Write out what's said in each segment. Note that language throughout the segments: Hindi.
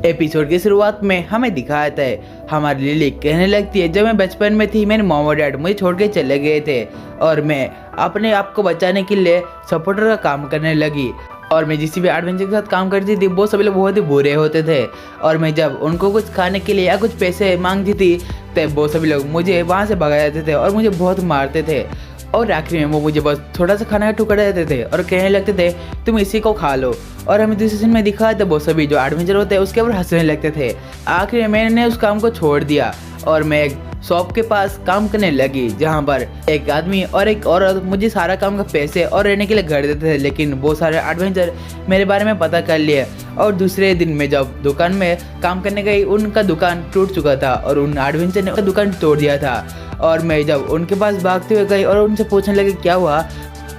एपिसोड की शुरुआत में हमें दिखाया था हमारी लिली कहने लगती है, जब मैं बचपन में थी मेरे मॉम और डैड मुझे छोड़ के चले गए थे और मैं अपने आप को बचाने के लिए सपोर्टर का काम करने लगी। और मैं जिस भी एडवेंचर के साथ काम करती थी वो सभी लोग बहुत ही बुरे होते थे और मैं जब उनको कुछ खाने के लिए या कुछ पैसे मांगती थी तब वो सभी लोग मुझे वहाँ से भगा जाते थे और मुझे बहुत मारते थे। और आखिरी में वो मुझे बस थोड़ा सा खाना का टुकड़ा देते थे और कहने लगते थे तुम इसी को खा लो। और हमें दूसरे सीन में दिखाया था वो सभी जो एडवेंचर होते हैं उसके ऊपर हंसने लगते थे। आखिर में मैंने उस काम को छोड़ दिया और मैं एक शॉप के पास काम करने लगी जहाँ पर एक आदमी और एक औरत मुझे सारा काम का पैसे और रहने के लिए घर देते थे, लेकिन वो सारे एडवेंचर मेरे बारे में पता कर लिए। और दूसरे दिन में जब दुकान में काम करने गई उनका दुकान टूट चुका था और उन एडवेंचर ने दुकान तोड़ दिया था। और मैं जब उनके पास भागते हुए गई और उनसे पूछने लगी क्या हुआ,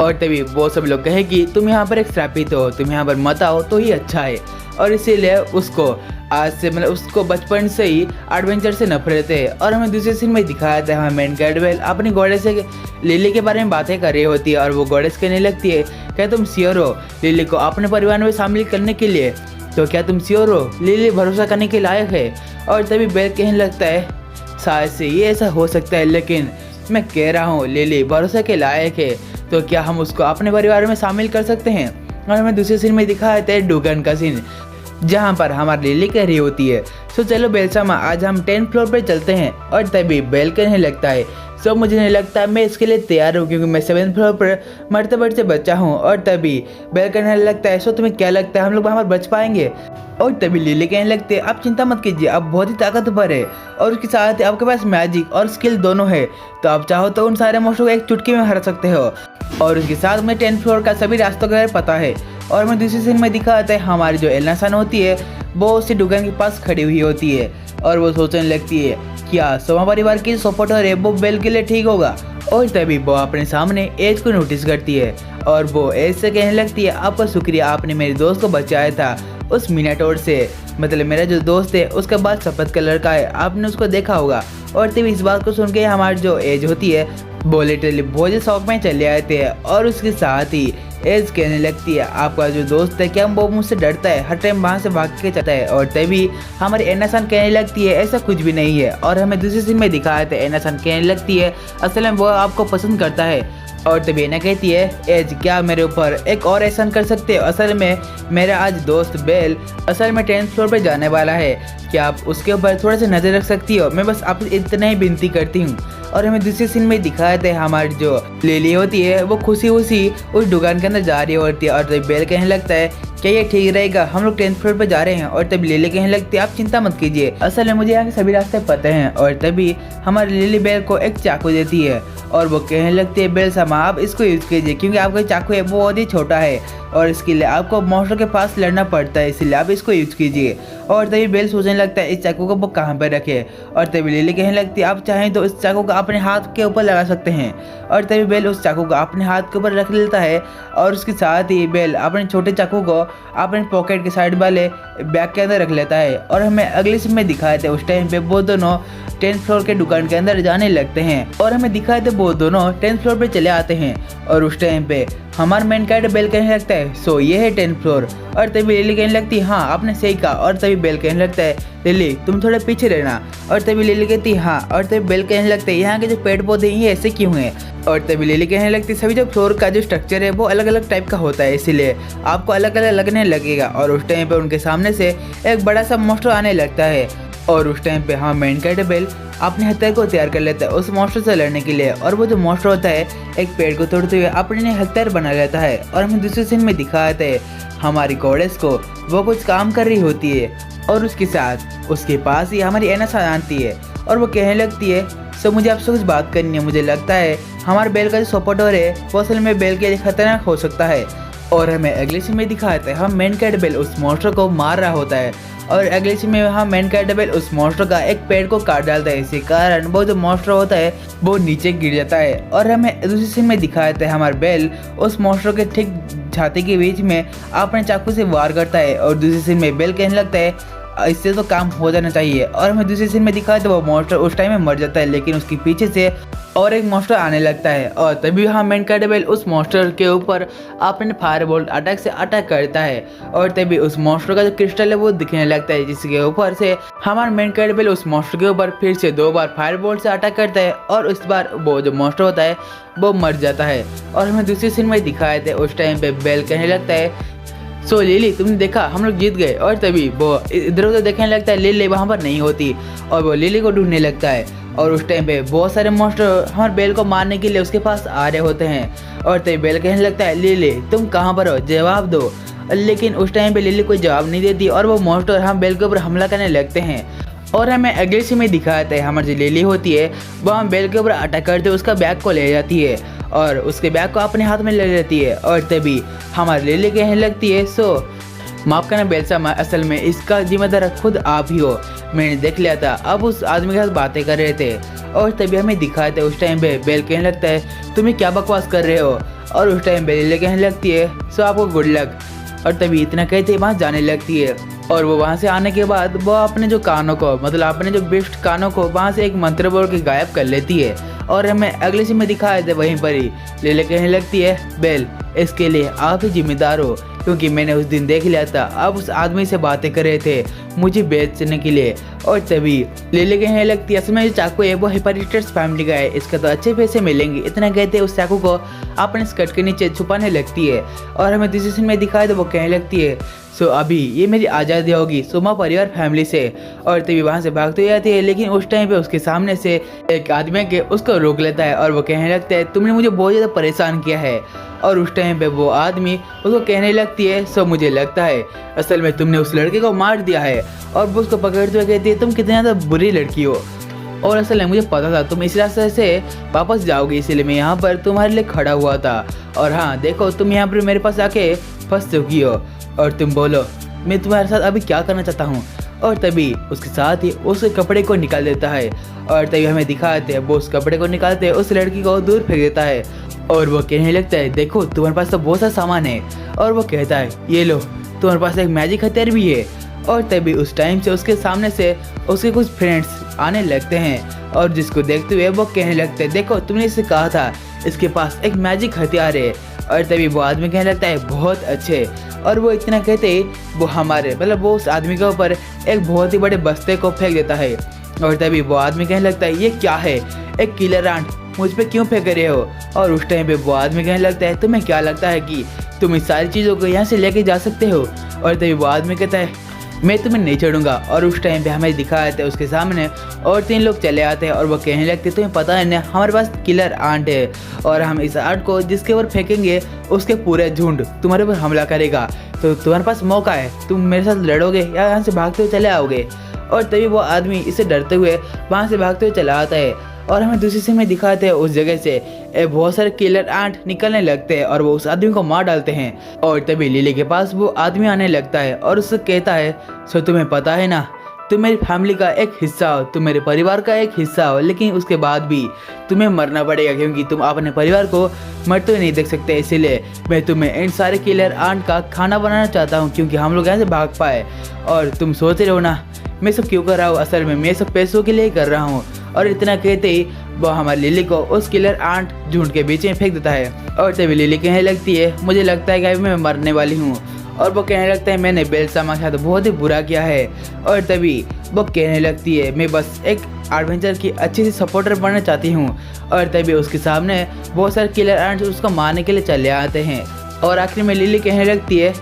और तभी वो सब लोग कहे कि तुम यहाँ पर एक श्रापित हो, तुम यहाँ पर मत आओ तो ही अच्छा है। और इसीलिए उसको आज से उसको बचपन से ही एडवेंचर से नफरत है। और हमें दूसरे सीन में दिखाया था हमें मेन कैटबेल अपनी गॉडेस से लिली के बारे में बातें कर रही होती है और वो गॉडेस कहने लगती है क्या तुम श्योर हो लिली को अपने परिवार में शामिल करने के लिए, तो क्या तुम श्योर हो लिली भरोसा करने के लायक है। और तभी बेल कहने लगता है शायद से ये ऐसा हो सकता है, लेकिन मैं कह रहा हूँ लिली भरोसा के लायक है, तो क्या हम उसको अपने परिवार में शामिल कर सकते हैं। और हमें दूसरे सीन में दिखाया था डुगन का सीन जहाँ पर हमारी लिली कह रही होती है सो चलो बेलसामा आज हम 10th फ्लोर पर चलते हैं। और तभी बेल कहने लगता है सो मुझे नहीं लगता मैं इसके लिए तैयार हूँ क्योंकि मैं 7th फ्लोर पर मरते मरते बच्चा हूँ। और तभी बेल कहने लगता है सो तुम्हें क्या लगता है हम लोग वहाँ पर बच पाएंगे। और तभी लिली कहने लगते हैं आप चिंता मत कीजिए, आप बहुत ही ताकतवर है और उसके साथ आपके पास मैजिक और स्किल दोनों है, तो आप चाहो तो उन सारे मोस्टरों को एक चुटकी में हरा सकते हो। और उसके साथ में 10th फ्लोर का सभी रास्तों का पता है। और मैं दूसरी सीन में दिखाता है हमारी जो एलनासन होती है वो उसी डुगन के पास खड़ी हुई होती है और वो सोचने लगती है क्या सोमा परिवार की सपोर्टर है वो बेल के लिए ठीक होगा। और तभी वो अपने सामने एज को नोटिस करती है और वो एज से कहने लगती है आपका शुक्रिया, आपने मेरे दोस्त को बचाया था उस मिनाटोर से, मतलब मेरा जो दोस्त है उसका बाल सफ़ेद कलर का है, आपने उसको देखा होगा। और तभी इस बात को सुन के हमारी जो एज होती है वो लिटरली भोज शौक में चले आते हैं और उसके साथ ही एज कहने लगती है आपका जो दोस्त है क्या वो मुझसे डरता है, हर टाइम वहाँ से भाग के जाता है। और तभी हमारी एनासन कहने लगती है ऐसा कुछ भी नहीं है। और हमें दूसरे सीन में दिखाया था एनासन कहने लगती है असल में वो आपको पसंद करता है। और तभी एना कहती है एज क्या मेरे ऊपर एक और एहसान कर सकते हो, असल में मेरा आज दोस्त बेल असल में 10th फ्लोर पर जाने वाला है, क्या आप उसके ऊपर थोड़ा सा नज़र रख सकती हो, मैं बस आप इतना ही विनती करती हूँ। और हमें दूसरे सीन में दिखाया था हमारी जो लिली होती है वो खुशी उस दुकान के अंदर जा रही होती है। और तभी बेल कहने लगता है क्या ये ठीक रहेगा, हम लोग 10th फ्लोर पर जा रहे हैं। और तभी लिली कहने लगती है आप चिंता मत कीजिए, असल में मुझे यहाँ के सभी रास्ते पता हैं। और तभी हमारी लिली बेल को एक चाकू देती है और वो कहने लगती है बेल सामा आप इसको यूज़ कीजिए क्योंकि आपका चाकू है वो बहुत ही छोटा है और इसके लिए आपको मॉन्स्टर के पास लड़ना पड़ता है, इसलिए आप इसको यूज़ कीजिए। और तभी बेल सोचने लगता है इस चाकू को वो कहाँ पर रखे। और तभी लिली कहने लगती है आप चाहें तो इस चाकू को अपने हाथ के ऊपर लगा सकते हैं। और तभी बेल उस चाकू को अपने हाथ के ऊपर रख लेता है और उसके साथ ही बेल अपने छोटे चाकू को अपने पॉकेट के साइड वाले बैग के अंदर रख लेता है। और हमें अगले सीन में दिखाए थे उस टाइम पे वो दोनों 10th फ्लोर के दुकान के अंदर जाने लगते हैं और हमें दिखाए थे वो दोनों 10th फ्लोर पे चले आते हैं। और उस टाइम पे हमारा मेन कैरेक्टर बेल कहने लगता है सो ये है 10th फ्लोर। और तभी लिली कहने लगती है हाँ आपने सही कहा। और तभी बेल कहने लगता है लिली तुम थोड़े पीछे रहना। और तभी लिली कहती है हाँ। और तभी बेल कहने लगता है यहाँ के जो पेड़ पौधे हैं ये ऐसे क्यों हैं। और तभी लिली कहने लगती है सभी जो फ्लोर का जो स्ट्रक्चर है वो अलग अलग टाइप का होता है, इसीलिए आपको अलग अलग लगने लगेगा। और उस टाइम पे उनके सामने से एक बड़ा सा मॉन्स्टर आने लगता है और उस टाइम पे हाँ मेन कैरेक्टर बेल अपने हथियार को तैयार कर लेता है उस मॉन्स्टर से लड़ने के लिए। और वो जो मॉन्स्टर होता है एक पेड़ को तोड़ते हुए अपने हथियार बना लेता है। और हमें दूसरे सीन में दिखाते हैं हमारी गॉडेस को वो कुछ काम कर रही होती है और उसके साथ उसके पास ही हमारी एनासन आती है और वो कहने लगती है सो मुझे आपसे कुछ बात करनी है, मुझे लगता है हमारे बेल का जो सपोर्टर है वो असल में बेल के लिए खतरनाक हो सकता है। और हमें अगले सीन में दिखाते हैं हम मेन कैरेक्टर बेल उस मॉन्स्टर को मार रहा होता है और अगले सीन में हम मेन कैरेक्टर बेल उस मॉन्स्टर का एक पेड़ को काट डालता है, इसी कारण वो जो मॉन्स्टर होता है वो नीचे गिर जाता है। और हमें दूसरे सीन में दिखाते हैं हमारे बेल उस मॉन्स्टर के ठीक छाती के बीच में अपने चाकू से वार करता है। और दूसरे सीन में बेल कहने लगता है इससे तो काम हो जाना चाहिए। और हमें दूसरी सीन में दिखाया तो वो मॉन्स्टर उस टाइम में मर जाता है, लेकिन उसके पीछे से और एक मॉन्स्टर आने लगता है और तभी मेन इनक्रेडिबल उस मॉन्स्टर के ऊपर अपने फायरबोल्ट अटैक से अटैक करता है और तभी उस मॉन्स्टर का जो क्रिस्टल है वो दिखने लगता है, जिसके ऊपर से हमारा मेन इनक्रेडिबल उस मॉन्स्टर के ऊपर फिर से 2 बार फायरबोल्ट से अटैक करता है और इस बार वो जो मॉन्स्टर होता है वो मर जाता है। और हमें दूसरी सीन में दिखाए थे उस टाइम पे बेल कहने लगता है, सो लिली तुमने देखा हम लोग जीत गए। और तभी वो इधर उधर देखने लगता है, लिली वहाँ पर नहीं होती और वो लिली को ढूंढने लगता है। और उस टाइम पे बहुत सारे मॉन्स्टर हमारे बेल को मारने के लिए उसके पास आ रहे होते हैं और तभी बेल कहने लगता है, लिली तुम कहाँ पर हो, जवाब दो। लेकिन उस टाइम पे लिली कोई जवाब नहीं देती और वो मॉन्स्टर हम बेल के ऊपर हमला करने लगते हैं। और हमें अगले सीन में दिखाते हैं हमारी जो लिली होती है वो हम बेल के ऊपर अटैक करते उसका बैग को ले जाती है और उसके बैग को अपने हाथ में ले लेती है। और तभी हमारी लिली कहने लगती है, सो माफ़ करना बेलसा, असल में इसका जिम्मेदार खुद आप ही हो, मैंने देख लिया था। अब उस आदमी के साथ बातें कर रहे थे और तभी हमें दिखाए थे उस टाइम पे बेल कहने लगता है, तुम्हें क्या बकवास कर रहे हो। और उस टाइम पे लिली कहने लगती है, सो आपको गुड लक। और तभी इतना कहते वहाँ जाने लगती है और वो वहाँ से आने के बाद वो अपने जो कानों को मतलब अपने जो बेस्ट कानों को वहाँ से एक मंत्र बोल के गायब कर लेती है। और हमें अगले सीन में दिखाए थे वहीं पर ही लिली कहने लगती है, बेल इसके लिए आप ही जिम्मेदार हो, क्योंकि मैंने उस दिन देख लिया था आप उस आदमी से बातें कर रहे थे मुझे बेचने के लिए। और तभी लिली कहने लगती है, असल में जो चाकू है वो हिप्पॉलिटस फैमिली का है, इसका तो अच्छे पैसे मिलेंगे। इतना कहते उस चाकू को अपने स्कर्ट के नीचे छुपाने लगती है। और हमें दूसरी सीन में दिखाया तो वो कहने लगती है, सो अभी ये मेरी आज़ादी होगी सुमा परिवार फैमिली से। और तभी वहाँ से भागते जाती है, लेकिन उस टाइम पे उसके सामने से एक आदमी के उसको रोक लेता है और वो कहने लगता है, तुमने मुझे बहुत ज़्यादा परेशान किया है। और उस टाइम पे वो आदमी उसको कहने लगती है, सो मुझे लगता है असल में तुमने उस लड़के को मार दिया है। और वो उसको पकड़ते हुए कहती है, तुम कितनी ज़्यादा बुरी लड़की हो और असल में मुझे पता था तुम इस रास्ते से वापस जाओगे, इसलिए मैं यहाँ पर तुम्हारे लिए खड़ा हुआ था। और हाँ देखो तुम यहाँ पर मेरे पास आके फंस चुकी हो और तुम बोलो मैं तुम्हारे साथ अभी क्या करना चाहता हूँ। और तभी उसके साथ ही उस कपड़े को निकाल देता है और तभी हमें दिखाते हैं वो उस कपड़े को निकालते उस लड़की को दूर फेंक देता है। और वो कहने लगता है, देखो तुम्हारे पास तो बहुत सारा सामान है। और वो कहता है, ये लो तुम्हारे पास एक मैजिक हथियार भी है। और तभी उस टाइम से उसके सामने से उसके कुछ फ्रेंड्स आने लगते हैं और जिसको देखते हुए वो कहने लगते हैं, देखो तुमने इससे कहा था इसके पास एक मैजिक हथियार है। और तभी वो आदमी कहने लगता है, बहुत अच्छे। और वो इतना कहते ही वो हमारे मतलब वो उस आदमी के ऊपर एक बहुत ही बड़े बस्ते को फेंक देता है। और तभी वो आदमी कहने लगता है, ये क्या है, एक किलर आंट मुझ पे क्यों फेंक रहे हो। और उस टाइम पे वो आदमी कहने लगता है, तुम्हें क्या लगता है कि तुम इस सारी चीज़ों को यहाँ से लेके जा सकते हो। और तभी वो आदमी कहता है, मैं तुम्हें नहीं छोड़ूंगा। और उस टाइम पे हमें दिखाया था उसके सामने और 3 लोग चले आते हैं और वो कहने लगते, तुम्हें पता है ना हमारे पास किलर आंट है और हम इस आंट को जिसके ऊपर फेंकेंगे उसके पूरे झुंड तुम्हारे ऊपर हमला करेगा, तो तुम्हारे पास मौका है, तुम मेरे साथ लड़ोगे या यहाँ से भागते हुए चले आओगे। और तभी वो आदमी इसे डरते हुए वहाँ से भागते हुए चला आता है। और हमें दूसरी सीन में दिखाते हैं उस जगह से बहुत सारे किलर आंट निकलने लगते हैं और वो उस आदमी को मार डालते हैं। और तभी लिली के पास वो आदमी आने लगता है और उससे कहता है, सो तुम्हें पता है ना तुम मेरी फैमिली का एक हिस्सा हो, तुम मेरे परिवार का एक हिस्सा हो, लेकिन उसके बाद भी तुम्हें मरना पड़ेगा क्योंकि तुम अपने परिवार को मरते हुए नहीं देख सकते। इसीलिए मैं तुम्हें इन सारे किलर आंट का खाना बनाना चाहता हूँ क्योंकि हम लोग यहाँ से भाग पाए। और तुम सोच रहे हो ना मैं सब क्यों कर रहा हूँ, असल में मैं सब पैसों के लिए ही कर रहा हूँ। और इतना कहते ही वो हमारी लिली को उस किलर आंट झुंड के बीच में फेंक देता है। और तभी लिली कहने लगती है, मुझे लगता है कि अभी मैं मरने वाली हूँ। और वो कहने लगता है, मैंने बेलसामा के साथ बहुत ही बुरा किया है। और तभी वो कहने लगती है, मैं बस एक एडवेंचर की अच्छी सी सपोर्टर बनना चाहती हूँ। और तभी उसके सामने बहुत सारे किलर आंट उसको मारने के लिए चले आते हैं। और आखिर में लिली कहने लगती है,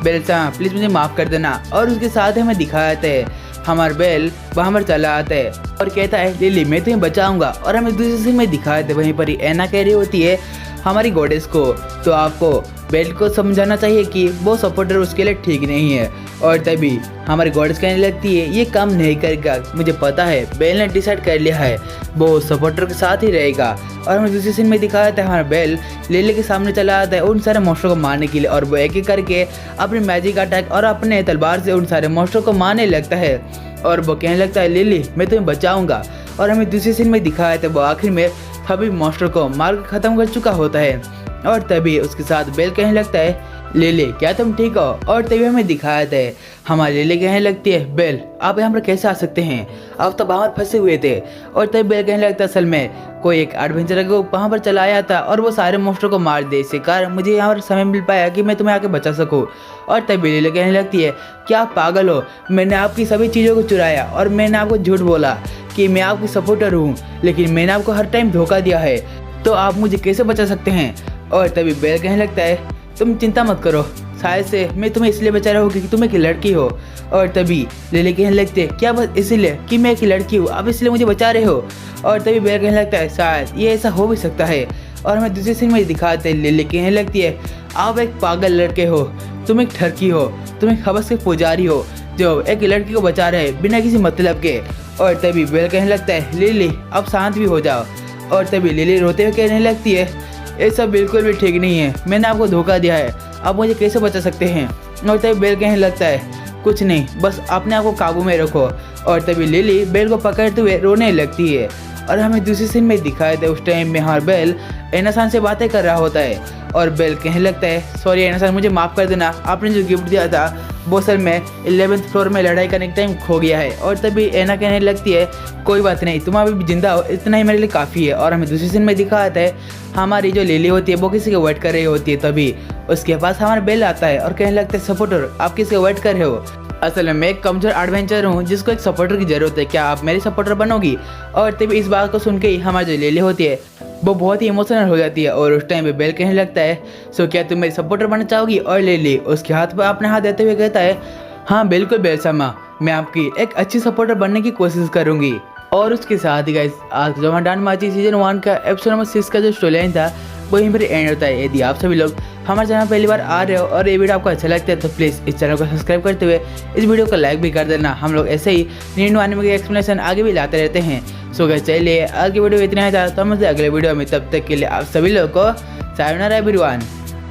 बेलसामा प्लीज़ मुझे माफ़ कर देना। और उसके साथ हमें दिखाते हैं हमारा बेल वहाँ पर चला आता है और कहता है, लिली मैं तुम्हें बचाऊंगा। और हमें दूसरी सीन में दिखाए थे वहीं पर ही एना कह रही होती है हमारी गॉडेस को, तो आपको बेल को समझाना चाहिए कि वो सपोर्टर उसके लिए ठीक नहीं है। और तभी हमारी गॉडेस कहने लगती है, ये काम नहीं करेगा, मुझे पता है, बेल ने डिसाइड कर लिया है वो सपोर्टर के साथ ही रहेगा। और हमें दूसरी सीन में दिखाया था हमारा बेल लिली के सामने चला आता है उन सारे मॉन्स्टरों को मारने के लिए। और वो एक एक करके अपने मैजिक अटैक और अपने तलवार से उन सारे मॉन्स्टरों को मारने लगता है। और वो कहने लगता है, लिली मैं तुम्हें बचाऊंगा। और हमें दूसरी सीन में दिखाया था वो आखिर में सभी मॉन्स्टर को मार कर ख़त्म कर चुका होता है। और तभी उसके साथ बेल कहने लगता है, लिली क्या तुम ठीक हो? और तभी हमें दिखाया था हमारी लिली कहने लगती है बेल आप यहाँ पर कैसे आ सकते हैं, आप तो बाहर फंसे हुए थे। और तभी बेल कहने लगता है असल में कोई एक एडवेंचर को वहाँ पर चला आया था और वो सारे मोस्टर को मार दे, इसी कारण मुझे यहाँ पर समय मिल पाया कि मैं तुम्हें आके बचा सकूँ। और तभी लिली कहने लगती है क्या आप पागल हो, मैंने आपकी सभी चीज़ों को चुराया और मैंने आपको झूठ बोला कि मैं आपकी सपोर्टर हूँ, लेकिन मैंने आपको हर टाइम धोखा दिया है, तो आप मुझे कैसे बचा सकते हैं। और तभी बेल कहने लगता है तुम चिंता मत करो, शायद से मैं तुम्हें इसलिए बचा रहा हूँ क्योंकि तुम एक लड़की हो। और तभी लिली कहने लगते है क्या बस इसलिए कि मैं एक लड़की हूँ आप इसलिए मुझे बचा रहे हो। और तभी बेल कहने लगता है शायद ये ऐसा हो भी सकता है। और हमें दूसरी सीन में दिखाते हैं लिली कहने लगती है आप एक पागल लड़के हो, तुम एक ठरकी हो, तुम एक हवस के पुजारी हो जो एक लड़की को बचा रहे बिना किसी मतलब के। और तभी बेल कहने लगता है लिली अब शांत भी हो जाओ। और तभी लिली रोते हुए कहने लगती है ये सब बिल्कुल भी ठीक नहीं है, मैंने आपको धोखा दिया है, आप मुझे कैसे बचा सकते हैं। और तभी बेल कहने लगता है कुछ नहीं, बस अपने आप को काबू में रखो। और तभी लिली बेल को पकड़ते हुए रोने लगती है। और हमें दूसरी सीन में दिखाया था उस टाइम में हर बेल एनासान से बातें कर रहा होता है। और बेल कहने लगता है सॉरी एनासान मुझे माफ़ कर देना, आपने जो गिफ्ट दिया था वो सर में 11th फ्लोर में लड़ाई करने के टाइम खो गया है। और तभी एना कहने लगती है कोई बात नहीं, तुम अभी भी जिंदा हो, इतना ही मेरे लिए काफ़ी है। और हमें दूसरी सीन में दिखाता है हमारी जो लिली होती है वो किसी को वेट कर रही होती है, तभी उसके पास हमारा बेल आता है और कहने लगता है सपोर्टर आप किसी को वेट कर रहे हो, असल में मैं एक कमजोर एडवेंचर हूँ जिसको एक सपोर्टर की ज़रूरत है, क्या आप मेरी सपोर्टर बनोगी। और तभी इस बात को सुन के ही हमारी जो लिली होती है वो बहुत ही इमोशनल हो जाती है। और उस टाइम पे बेल कहने लगता है सो क्या तुम मेरी सपोर्टर बनना चाहोगी। और लिली उसके हाथ पर अपने हाथ देते हुए कहता है हाँ बिल्कुल बेल शर्मा, मैं आपकी एक अच्छी सपोर्टर बनने की कोशिश करूँगी। और उसके साथ ही गाइस आज जो डान माची सीजन 1 का एपिसोड नंबर 6 का जो स्टोरी लाइन था वो यहीं पर एंड होता है। यदि आप सभी लोग हमारे चैनल पहली बार आ रहे हो और ये वीडियो आपको अच्छा लगता है तो प्लीज़ इस चैनल को सब्सक्राइब करते हुए इस वीडियो को लाइक भी कर देना। हम लोग ऐसे ही न्यू एनिमे के एक्सप्लेनेशन आगे भी लाते रहते हैं। सो गाइस चलिए आज की वीडियो इतना ही था, तो हम अगले वीडियो में, तब तक के लिए आप सभी लोगों को सायोनारा एवरीवन।